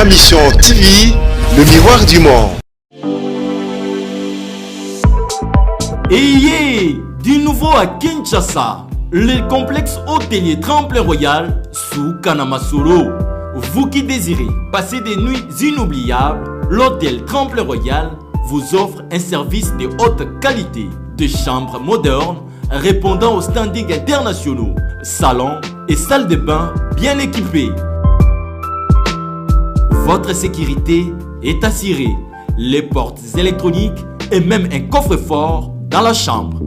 Ma Mission TV, le miroir du monde. Et du nouveau à Kinshasa, le complexe hôtelier Tremplin Royal sous Kanamasolo. Vous qui désirez passer des nuits inoubliables, l'hôtel Tremplin Royal vous offre un service de haute qualité, de chambres modernes répondant aux standards internationaux, salons et salles de bain bien équipés. Votre sécurité est assurée, les portes électroniques et même un coffre-fort dans la chambre.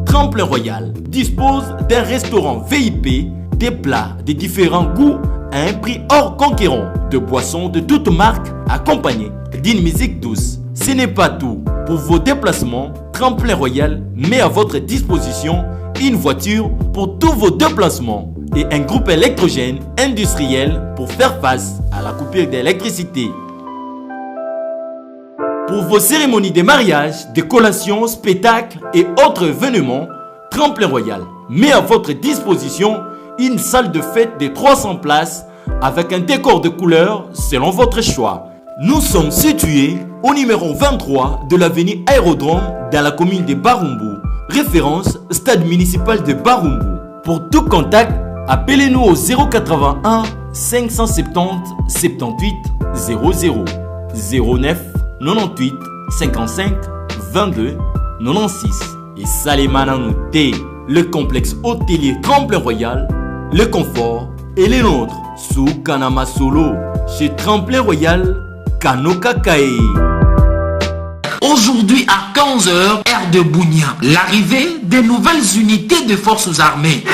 Tremplin Royal dispose d'un restaurant VIP, des plats de différents goûts à un prix hors conquérant, de boissons de toutes marques accompagnées d'une musique douce. Ce n'est pas tout. Pour vos déplacements, Tremplin Royal met à votre disposition une voiture pour tous vos déplacements et un groupe électrogène industriel pour faire face à la coupure d'électricité. Pour vos cérémonies de mariage, de collations, spectacles et autres événements, Tremplin Royal met à votre disposition une salle de fête de 300 places avec un décor de couleurs selon votre choix. Nous sommes situés au numéro 23 de l'avenue Aérodrome dans la commune de Barumbu. Référence stade municipal de Barumbu. Pour tout contact, appelez-nous au 081 570 78 00 09 98 55 22 96. Et Salemananouté, le complexe hôtelier Tremplin Royal, le confort et les nôtres sous Kanamasolo chez Tremplin Royal Kanoka Kae. Aujourd'hui à 15h, aire de Bounia, l'arrivée des nouvelles unités de forces armées.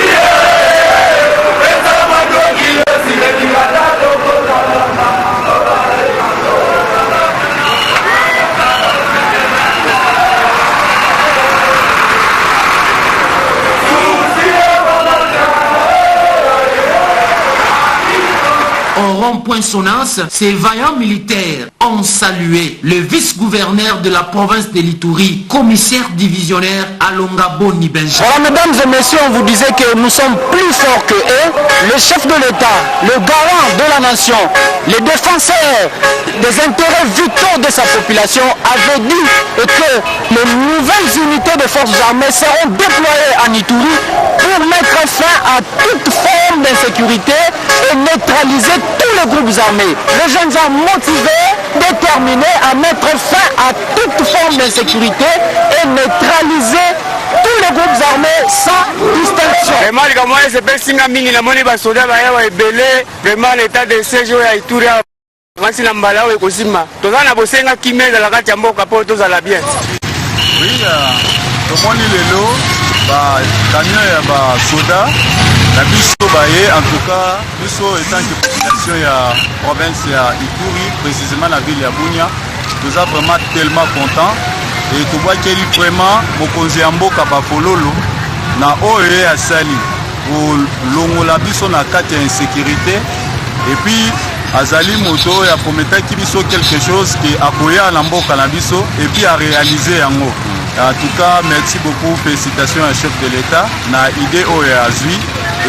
Au rond-point Sonas, ces vaillants militaires ont salué le vice-gouverneur de la province de l'Ituri, commissaire divisionnaire Alongabo Nibenja. Alors mesdames et messieurs, on vous disait que nous sommes plus forts que eux. Le chef de l'État, le garant de la nation, les défenseurs des intérêts vitaux de sa population avait dit que les nouvelles unités de forces armées seront déployées en Ituri pour mettre fin à toute forme d'insécurité et neutraliser tous les groupes armés. Les jeunes sont motivés, déterminés à mettre fin à toute forme d'insécurité et neutraliser tous les groupes armés sans distinction. Vraiment, les Camerounais se pèsent si mingi na moni ba soda ba ya belé. Vraiment, l'état de séjour ya Ituri a kasi na mbala we kosima. Toza na bosenga kimeza la kati ya mboka po toza la bien. Oui, tomoni lelo ba camion ya ba soda la biso baye, en tout cas biso étant que population ya province ya Ituri, précisément la ville ya Bunia, nous sommes vraiment tellement contents et tu vois qu'il est vraiment mokonzi ya mboka ba fololo na oye ya sali pour longola biso na kati ya insécurité et puis azali moto ya prometa ki biso quelque chose qui akoya na mboka na biso et puis à réaliser yango. En tout cas, merci beaucoup, félicitations à chef de l'État na idée oye azui.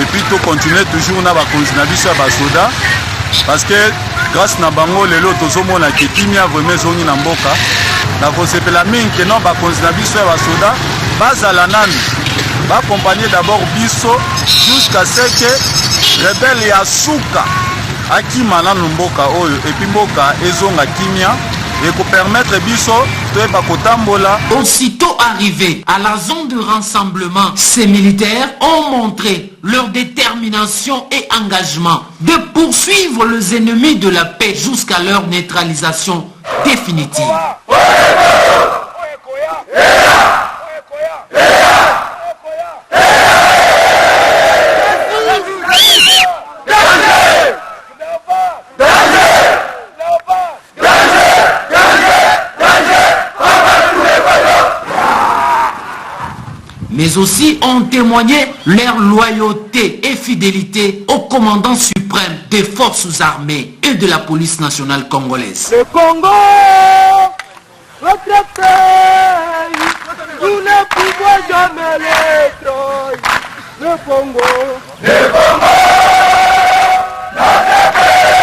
Et puis tu continues toujours na bakonzinabisha basoda parce que grâce na bango lelo tozomona ke kimia vraiment zongi na mboka na kosepela mingi non bakonzinabisha basoda bazala nanu ba accompagner d'abord biso jusqu'à ce que rebelle ya suka akima na mboka oyo et puis mboka ezonga kimia et pour permettre biso de bakotambola. Aussitôt arrivés à la zone de rassemblement, ces militaires ont montré leur détermination et engagement de poursuivre les ennemis de la paix jusqu'à leur neutralisation définitive. Mais aussi ont témoigné leur loyauté et fidélité au commandant suprême des forces armées et de la police nationale congolaise. Le Congo, votre pays, nous ne pouvons jamais l'être. Le Congo, notre pays.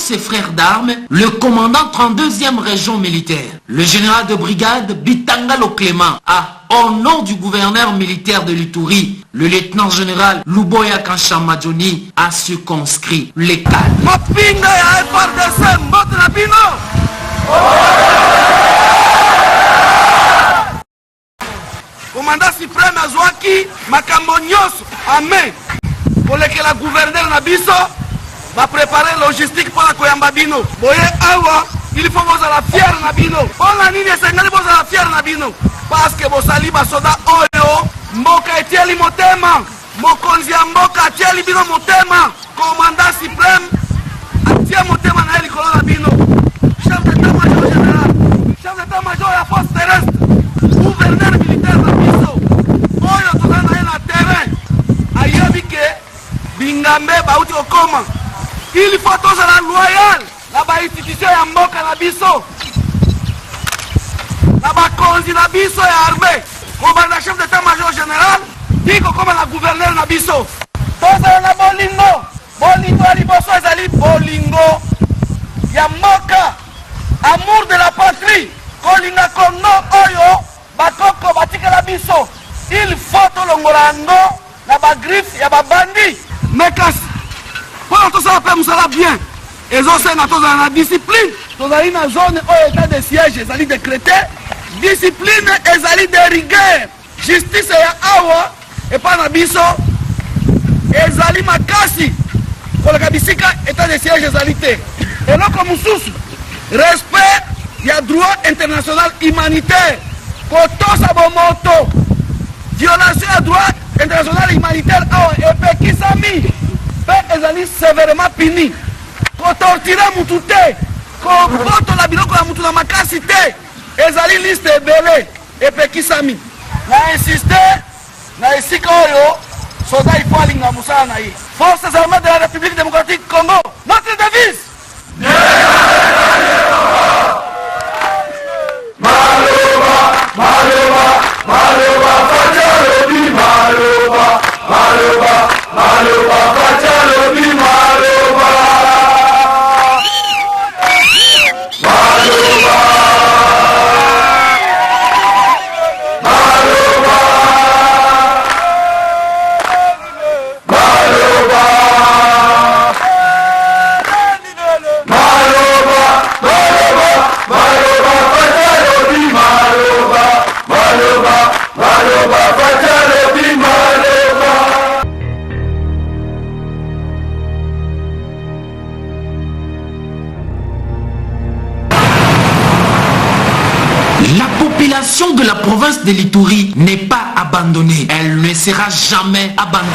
ses frères d'armes, le commandant 32e région militaire, le général de brigade Bitangalo Clément, a, au nom du gouverneur militaire de l'Ituri, le lieutenant-général Luboya Kanshamadjoni, a circonscrit les cadres. Mapinga ya FARDC mbote na bino. Commandant suprême azwaki makambo nyonso amen kolekela gouverneur na biso va préparer logistique pour la koyamba bino. Boye awa il faut bozala fier na bino. Pona nini esengeli bozala fier na bino? Parce que bosali basoda oyo mboka etieli motema, mokonzi ya mboka atieli bino motema, commandant suprême atie motema na eli kolona bino, chef d'état-major général, chef d'état-major ya force terrestre, gouverneur militaire na biso oyo tozali na ye na terrain ayebi ke bingambe bauti okoma. Il faut tozala loyal na bainstitution ya mboka na biso, na bakonzi na biso ya armée, kobanda chef d'état-major général biko koma na gouverneur na biso. Tozala na bolingo, bolingo ya liboso ezali bolingo ya mboka, amour de la patrie, kolinga Congo oyo bakoko batikela biso. Il faut tolongola yango na bagriffe ya babandi mekasi mpona tosala mpe mosala bien ezosenga tozala na discipline. Tozali na zone oyo état de siège ezali décrété, discipline ezali de rigueur, justice ya awa epa na biso ezali makasi koleka bisika état de siège ezali te. Eloko mosusu respect ya droit international humanitaire, kotosa bomoto, violation ya droit international humanitaire awa epekisami mpe ezali sévèrement puni. Kotortire mutu te, kobotola biloko ya mutu na makasi te, ezali liste ebele epekisami. Na insiste na esika oyo soda ifo alinga mosala na ye. Forces armées de la République démocratique Congo, notre devise de la province de l'Ituri n'est pas abandonnée. Elle ne sera jamais abandonnée.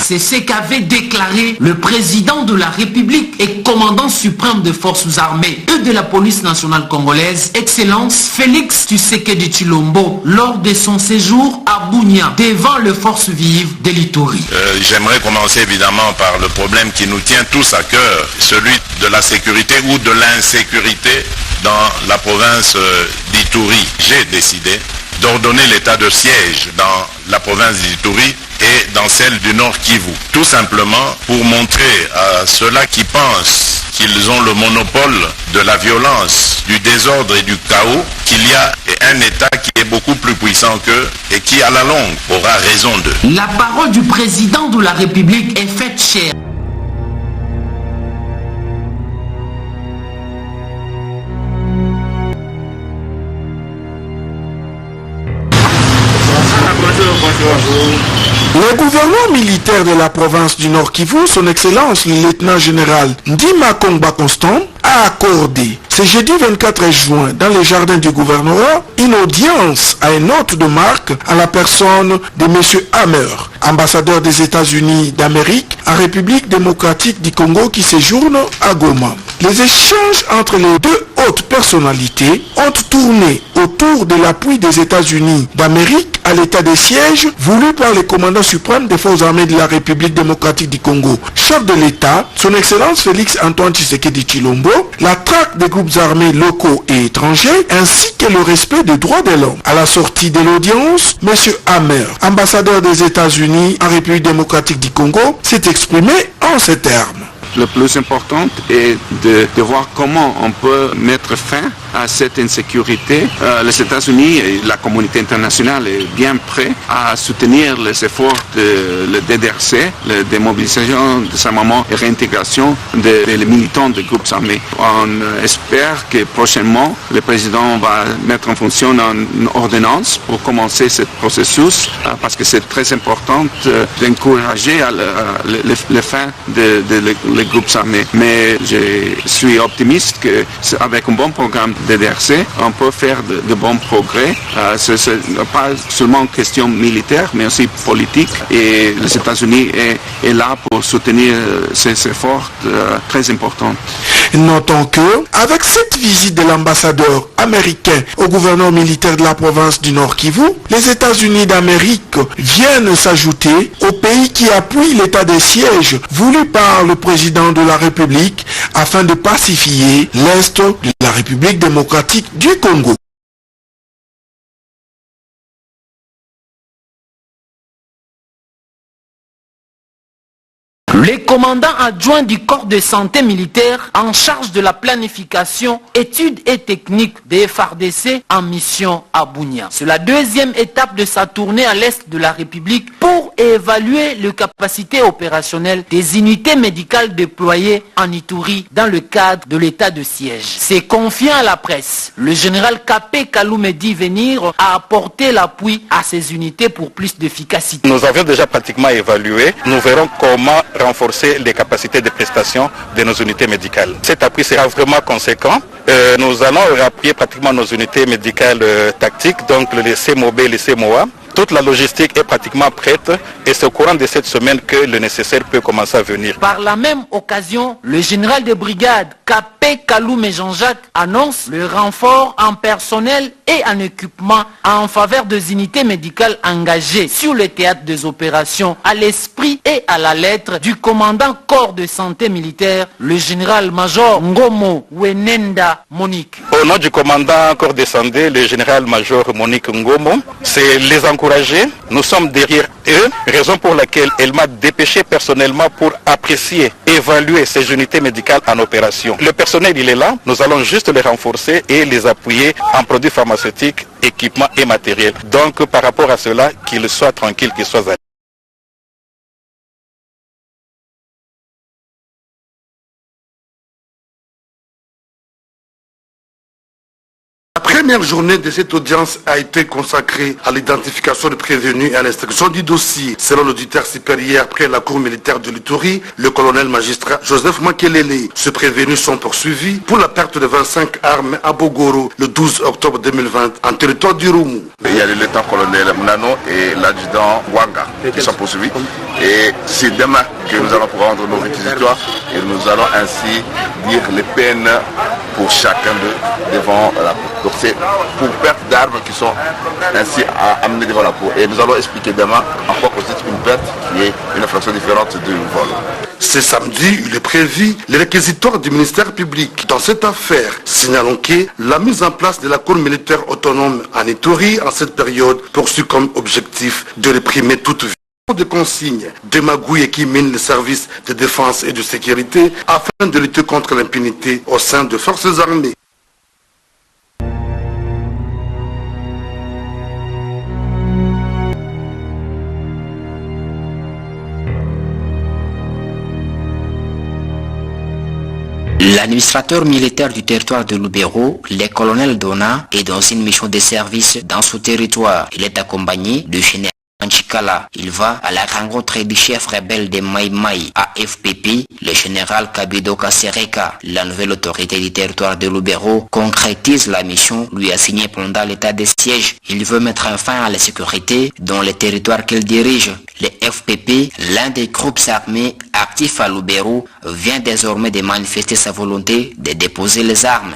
C'est ce qu'avait déclaré le président de la République et commandant suprême des forces armées et de la police nationale congolaise, Excellence Félix Tshisekedi Tshilombo, lors de son séjour à Bunia, devant les forces vives de l'Ituri. J'aimerais commencer évidemment par le problème qui nous tient tous à cœur, celui de la sécurité ou de l'insécurité dans la province d'Ituri. J'ai décidé d'ordonner l'état de siège dans la province d'Ituri et dans celle du Nord Kivu. Tout simplement pour montrer à ceux-là qui pensent qu'ils ont le monopole de la violence, du désordre et du chaos, qu'il y a un État qui est beaucoup plus puissant qu'eux et qui à la longue aura raison d'eux. La parole du président de la République est faite chère. Le gouverneur militaire de la province du Nord Kivu, son excellence le lieutenant-général Ndima Kongba Constant, a accordé ce jeudi 24 juin dans les jardins du gouvernorat une audience à un hôte de marque à la personne de M. Hammer, ambassadeur des États-Unis d'Amérique en République démocratique du Congo qui séjourne à Goma. Les échanges entre les deux hautes personnalités ont tourné autour de l'appui des États-Unis d'Amérique à l'état de siège voulu par le commandant suprême des forces armées de la République démocratique du Congo, chef de l'État, son Excellence Félix Antoine Tshisekedi Tshilombo, la traque des groupes armés locaux et étrangers, ainsi que le respect des droits de l'homme. À la sortie de l'audience, M. Hammer, ambassadeur des États-Unis en République démocratique du Congo, s'est exprimé en ces termes. Le plus important est de voir comment on peut mettre fin à cette insécurité. Les États-Unis et la communauté internationale est bien prêt à soutenir les efforts de le DDRC, la démobilisation de sa maman et réintégration des militants des groupes armés. On espère que prochainement, le président va mettre en fonction une ordonnance pour commencer ce processus parce que c'est très important d'encourager la fin les groupes armés. Mais je suis optimiste qu'avec un bon programme DDRC, on peut faire de bons progrès. Ce n'est pas seulement une question militaire, mais aussi politique. Et les États-Unis est là pour soutenir ces efforts très importants. Notons que, avec cette visite de l'ambassadeur américain au gouverneur militaire de la province du Nord Kivu, les États-Unis d'Amérique viennent s'ajouter aux pays qui appuient l'état de siège voulu par le président de la République afin de pacifier l'Est de la République démocratique du Congo. Les commandants adjoints du corps de santé militaire en charge de la planification, études et techniques des FARDC en mission à Bunia. C'est la deuxième étape de sa tournée à l'est de la République pour évaluer les capacités opérationnelles des unités médicales déployées en Ituri dans le cadre de l'état de siège. C'est confiant à la presse. Le général Kapé Kaloumé dit venir à apporter l'appui à ces unités pour plus d'efficacité. Nous avions déjà pratiquement évalué. Nous verrons comment renforcer les capacités de prestation de nos unités médicales. Cet appui sera vraiment conséquent. Nous allons appuyer pratiquement nos unités médicales tactiques, donc les CMOB et les CMOA. Toute la logistique est pratiquement prête et c'est au courant de cette semaine que le nécessaire peut commencer à venir. Par la même occasion, le général de brigade Kapé Kaloumé Jean-Jacques annonce le renfort en personnel et en équipement en faveur des unités médicales engagées sur le théâtre des opérations à l'esprit et à la lettre du commandant corps de santé militaire, le général-major Ngomo Wenenda Monique. Au nom du commandant corps de santé, le général-major Monique Ngomo, c'est les encourager. Nous sommes derrière eux, raison pour laquelle elle m'a dépêché personnellement pour apprécier, évaluer ces unités médicales en opération. Le personnel, il est là, nous allons juste les renforcer et les appuyer en produits pharmaceutiques, équipements et matériels. Donc par rapport à cela, qu'ils soient tranquilles, qu'ils soient à l'aise. La première journée de cette audience a été consacrée à l'identification des prévenus et à l'instruction du dossier. Selon l'auditeur supérieur près la cour militaire de l'Ituri, le colonel magistrat Joseph Makelele, ces prévenus sont poursuivis pour la perte de 25 armes à Bogoro le 12 octobre 2020 en territoire du Roumou. Il y a le lieutenant-colonel Mnano et l'adjudant Wanga qui sont poursuivis. Et c'est demain que nous allons rendre nos réquisitoires et nous allons ainsi dire les peines pour chacun d'eux devant la cour. Donc c'est pour perte d'armes qui sont ainsi amenées devant la cour. Et nous allons expliquer demain en quoi consiste une perte qui est une infraction différente du vol. Ce samedi, il est prévu les réquisitoires du ministère public. Dans cette affaire, signalons que la mise en place de la cour militaire autonome en Ituri en cette période poursuit comme objectif de réprimer toute vie de consignes, de magouilles qui minent les services de défense et de sécurité afin de lutter contre l'impunité au sein des forces armées. L'administrateur militaire du territoire de Lubero, le colonel Dona, est dans une mission de service dans ce territoire. Il est accompagné de général Chikala. Il va à la rencontre du chef rebelle des Mai Mai à FPP, le général Kabido Kasereka. La nouvelle autorité du territoire de Lubero concrétise la mission lui assignée pendant l'état de siège. Il veut mettre fin à la sécurité dans les territoires qu'il dirige. Le FPP, l'un des groupes armés actifs à Lubero, vient désormais de manifester sa volonté de déposer les armes.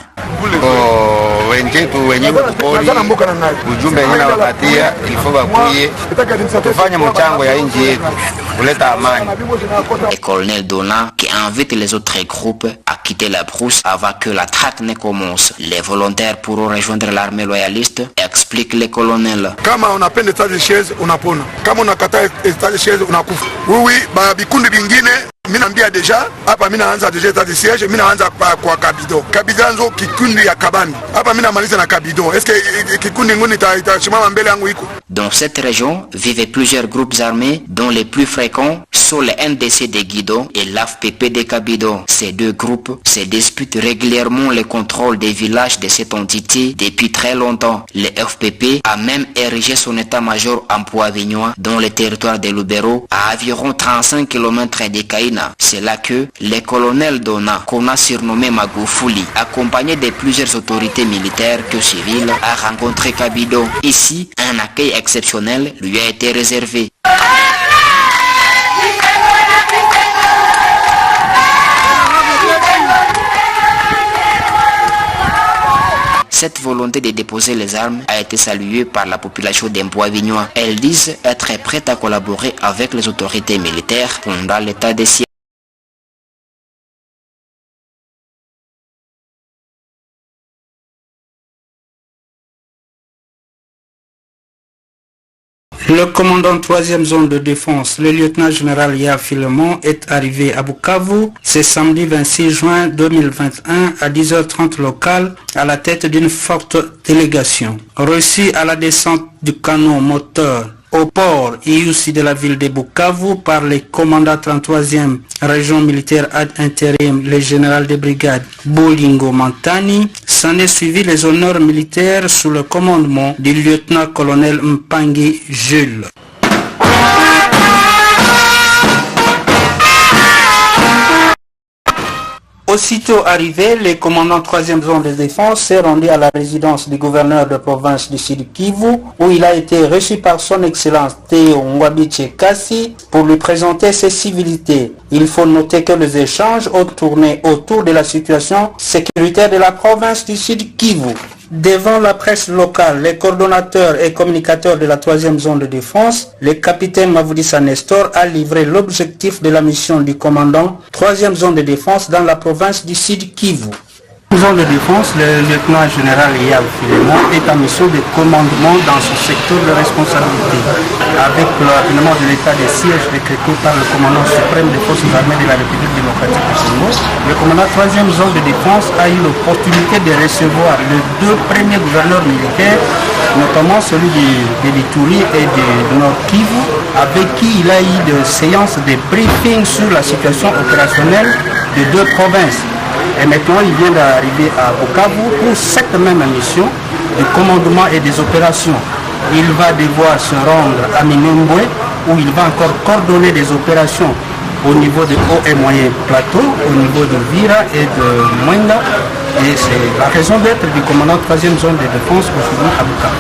Le colonel Dona qui invite les autres groupes à quitter la brousse avant que la traque ne commence. Les volontaires pourront rejoindre l'armée loyaliste, explique le colonel. Kama on appelle l'état de siège, on apona. Kama on akata l'état de siège, on akufa. Oui, ba bikundi bingine minambia deja hapa mina anza deja état de siège, mina anza kwa Kabido. Kabido anzo kikundi ya Kabani. Hapa mina maliza na Kabido. Est-ce que kikundi ngoni itashimama mbele yangu iko? Dans cette région vivaient plusieurs groupes armés dont les plus fréquents sont les NDC de Guido et l'AFPP de Kabido. Ces deux groupes se disputent régulièrement le contrôle des villages de cette entité depuis très longtemps. Le FPP a même érigé son état-major en Poivignois dans le territoire de Lubero à environ 35 km de Kaina. C'est là que le colonel Dona, qu'on a surnommé Magufuli, accompagné de plusieurs autorités militaires que civiles, a rencontré Kabido. Ici, un accueil exceptionnel lui a été réservé. Cette volonté de déposer les armes a été saluée par la population d'Empoivignois. Elles disent être prêtes à collaborer avec les autorités militaires pendant l'état de siège. Le commandant 3e zone de défense, le lieutenant-général Ya Filemon, est arrivé à Bukavu ce samedi 26 juin 2021 à 10h30 locale à la tête d'une forte délégation. Reçu à la descente du canon moteur au port IUC de la ville de Bukavu par le commandant 33e région militaire ad intérim, le général de brigade Bolingo Mantani, s'en est suivi les honneurs militaires sous le commandement du lieutenant-colonel Mpangi Jules. Aussitôt arrivé, le commandant 3e zone de défense s'est rendu à la résidence du gouverneur de province du Sud Kivu, où il a été reçu par son excellence Théo Ngwabiche Kassi pour lui présenter ses civilités. Il faut noter que les échanges ont tourné autour de la situation sécuritaire de la province du Sud Kivu. Devant la presse locale, les coordonnateurs et communicateurs de la 3e zone de défense, le capitaine Mavudissa Nestor a livré l'objectif de la mission du commandant 3e zone de défense dans la province du Sud Kivu. Zone de défense, le lieutenant-général Yav Filemon est en mission de commandement dans ce secteur de responsabilité. Avec le rapidement de l'état de siège décrété par le commandant suprême des forces armées de la République démocratique du Congo, le commandant 3e zone de défense a eu l'opportunité de recevoir les deux premiers gouverneurs militaires, notamment celui de l'Ituri et de Nord Kivu, avec qui il a eu des séances de briefing sur la situation opérationnelle de deux provinces. Et maintenant, il vient d'arriver à Bukavu pour cette même mission de commandement et des opérations. Il va devoir se rendre à Minembwe où il va encore coordonner des opérations au niveau de haut et moyen plateau, au niveau de Vira et de Mwenga. Et c'est la raison d'être du commandant 3e zone de défense aujourd'hui à Bukavu.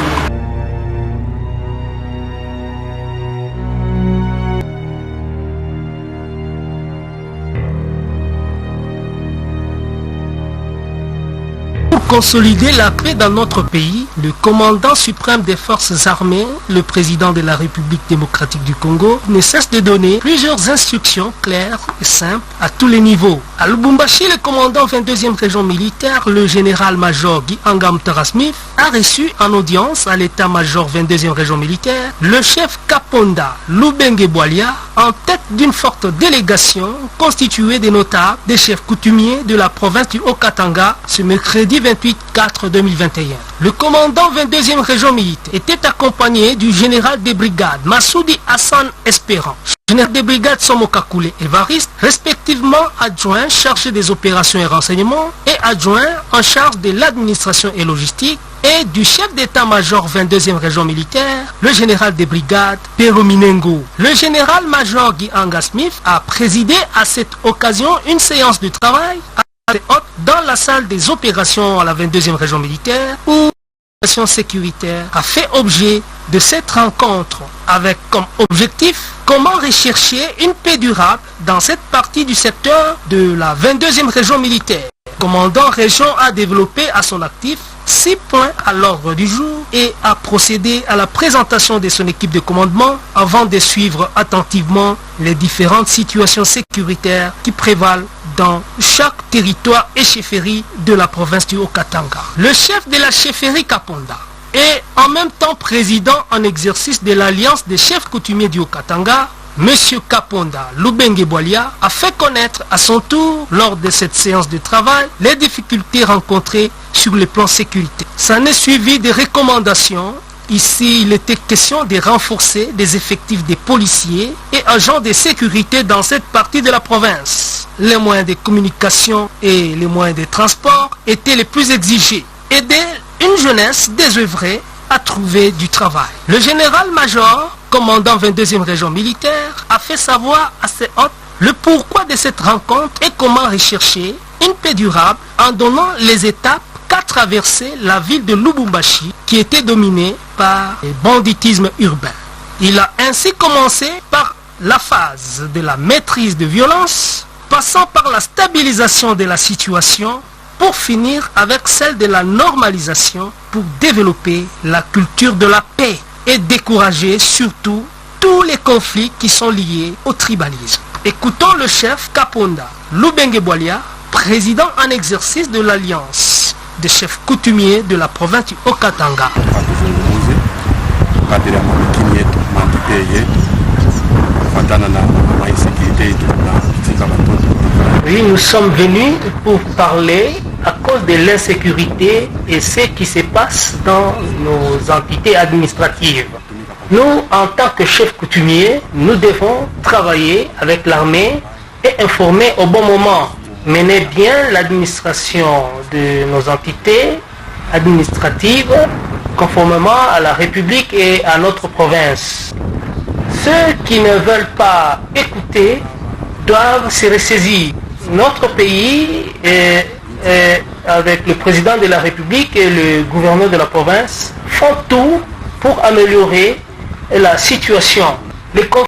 Consolider la paix dans notre pays, le commandant suprême des forces armées, le président de la République démocratique du Congo, ne cesse de donner plusieurs instructions claires et simples à tous les niveaux. À Lubumbashi, le commandant 22e région militaire, le général-major Guy Angam Tarasmith, a reçu en audience à l'état-major 22e région militaire le chef Kaponda Lubenge Boalia en tête d'une forte délégation constituée des notables, des chefs coutumiers de la province du Haut-Katanga ce mercredi 28/4/2021. Le commandant 22e région militaire était accompagné du général des brigades Massoudi Hassan Espérant, général des brigades Somokakoule Evariste, respectivement adjoint chargé des opérations et renseignements et adjoint en charge de l'administration et logistique, et du chef d'état-major 22e région militaire, le général de brigade Pero Minengo. Le général-major Guy Anga Smith a présidé à cette occasion une séance de travail dans la salle des opérations à la 22e région militaire où l'opération sécuritaire a fait objet de cette rencontre avec comme objectif comment rechercher une paix durable dans cette partie du secteur de la 22e région militaire. Le commandant région a développé à son actif 6 points à l'ordre du jour et a procédé à la présentation de son équipe de commandement avant de suivre attentivement les différentes situations sécuritaires qui prévalent dans chaque territoire et chefferie de la province du Haut-Katanga. Le chef de la chefferie Kaponda et en même temps président en exercice de l'Alliance des chefs coutumiers du Haut-Katanga, M. Kaponda Lubenge Bolia a fait connaître à son tour, lors de cette séance de travail, les difficultés rencontrées sur le plan sécurité. Ça n'est suivi des recommandations. Ici, il était question de renforcer des effectifs de policiers et agents de sécurité dans cette partie de la province. Les moyens de communication et les moyens de transport étaient les plus exigés. Aider une jeunesse désœuvrée à trouver du travail. Le général-major, commandant 22e région militaire, a fait savoir à ses hôtes le pourquoi de cette rencontre et comment rechercher une paix durable en donnant les étapes qu'a traversé la ville de Lubumbashi qui était dominée par le banditisme urbain. Il a ainsi commencé par la phase de la maîtrise de violence, passant par la stabilisation de la situation pour finir avec celle de la normalisation pour développer la culture de la paix et décourager surtout tous les conflits qui sont liés au tribalisme. Écoutons le chef Kaponda Lubenge Bolia, président en exercice de l'Alliance des chefs coutumiers de la province du Haut-Katanga. Oui, nous sommes venus pour parler à cause de l'insécurité et ce qui se passe dans nos entités administratives. Nous, en tant que chefs coutumiers, nous devons travailler avec l'armée et informer au bon moment, mener bien l'administration de nos entités administratives conformément à la République et à notre province. Ceux qui ne veulent pas écouter doivent se ressaisir. Notre pays, avec le président de la République et le gouverneur de la province, font tout pour améliorer la situation. Les conflits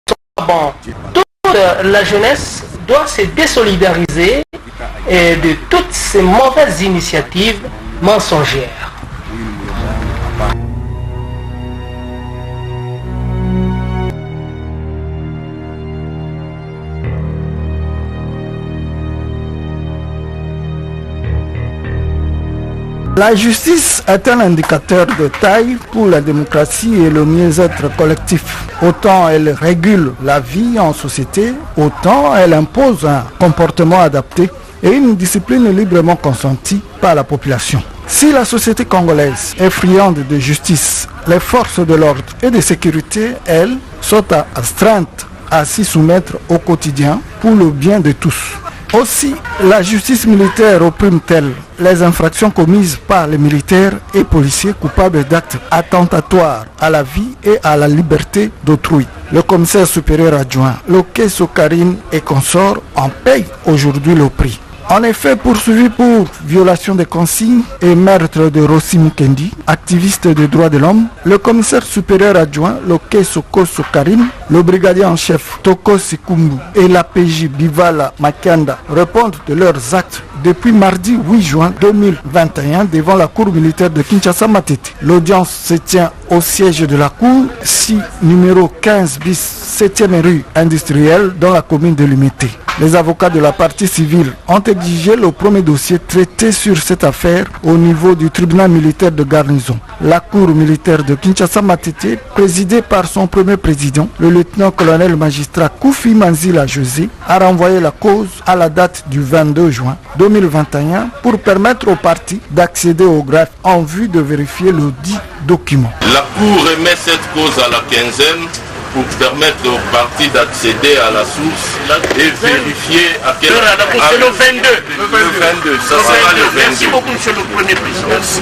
sont bons. Toute la jeunesse doit se désolidariser de toutes ces mauvaises initiatives mensongères. La justice est un indicateur de taille pour la démocratie et le mieux-être collectif. Autant elle régule la vie en société, autant elle impose un comportement adapté et une discipline librement consentie par la population. Si la société congolaise est friande de justice, les forces de l'ordre et de sécurité, elles, sont astreintes à s'y soumettre au quotidien pour le bien de tous. Aussi, la justice militaire opprime-t-elle les infractions commises par les militaires et policiers coupables d'actes attentatoires à la vie et à la liberté d'autrui. Le commissaire supérieur adjoint, Loke Sokarine et consorts en payent aujourd'hui le prix. En effet, poursuivi pour violation des consignes et meurtre de Rossi Mukendi, activiste des droits de l'homme, le commissaire supérieur adjoint Loke Soko Sokarine, le brigadier en chef Toko Sikumbu et l'APJ Bivala Makianda répondent de leurs actes depuis mardi 8 juin 2021 devant la cour militaire de Kinshasa Matete. L'audience se tient au siège de la cour, 6 numéro 15 bis 7e rue industrielle dans la commune de Limité. Les avocats de la partie civile ont exigé le premier dossier traité sur cette affaire au niveau du tribunal militaire de garnison. La cour militaire de Kinshasa Matete, présidée par son premier président, le lieutenant-colonel magistrat Koufi Manzila José, a renvoyé la cause à la date du 22 juin 2021 pour permettre aux parties d'accéder au greffe en vue de vérifier le dit document. La Cour remet cette cause à la quinzaine pour permettre aux partis d'accéder à la source et vérifier à quel heure. C'est le 22. Le 22, ça sera le 22. Merci beaucoup, monsieur le Premier Président. Merci.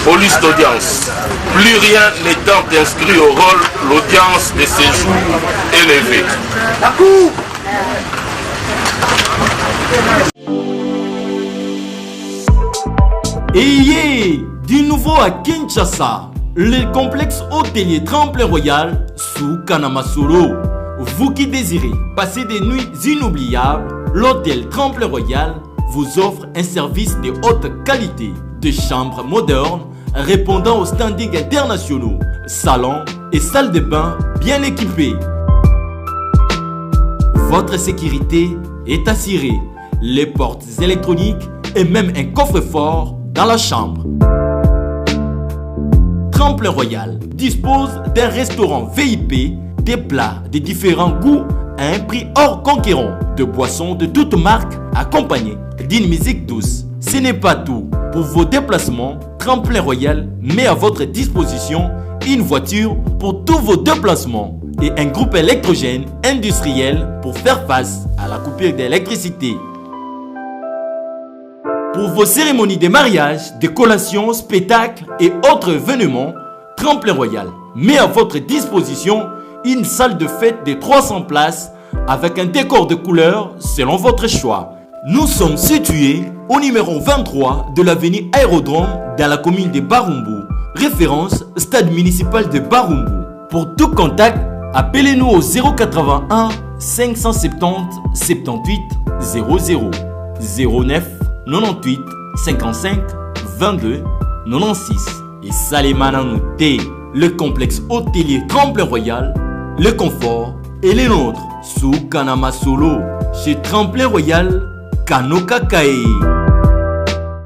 Police d'audience. Plus rien n'étant inscrit au rôle, l'audience de séjour est levée. Et du nouveau à Kinshasa, le complexe hôtelier Tremplin Royal sous Kanamasolo. Vous qui désirez passer des nuits inoubliables, l'hôtel Tremplin Royal vous offre un service de haute qualité, de chambres modernes répondant aux standards internationaux, salons et salles de bain bien équipées. Votre sécurité est assurée, les portes électroniques et même un coffre-fort dans la chambre. Tremplin Royal dispose d'un restaurant VIP, des plats de différents goûts à un prix hors concurrent, de boissons de toutes marques accompagnées d'une musique douce. Ce n'est pas tout. Pour vos déplacements, Tremplin Royal met à votre disposition une voiture pour tous vos déplacements et un groupe électrogène industriel pour faire face à la coupure d'électricité. Pour vos cérémonies de mariage, de collations, spectacles et autres événements, Tremplin Royal met à votre disposition une salle de fête de 300 places avec un décor de couleurs selon votre choix. Nous sommes situés au numéro 23 de l'avenue Aérodrome dans la commune de Barumbu, référence stade municipal de Barumbu. Pour tout contact, appelez-nous au 081 570 78 00 09 98 55 22 96 et Salimana Nouté, le complexe hôtelier Tremplin Royal, le confort et les nôtres sous Kanamasolo chez Tremplin Royal Kanoka Kae.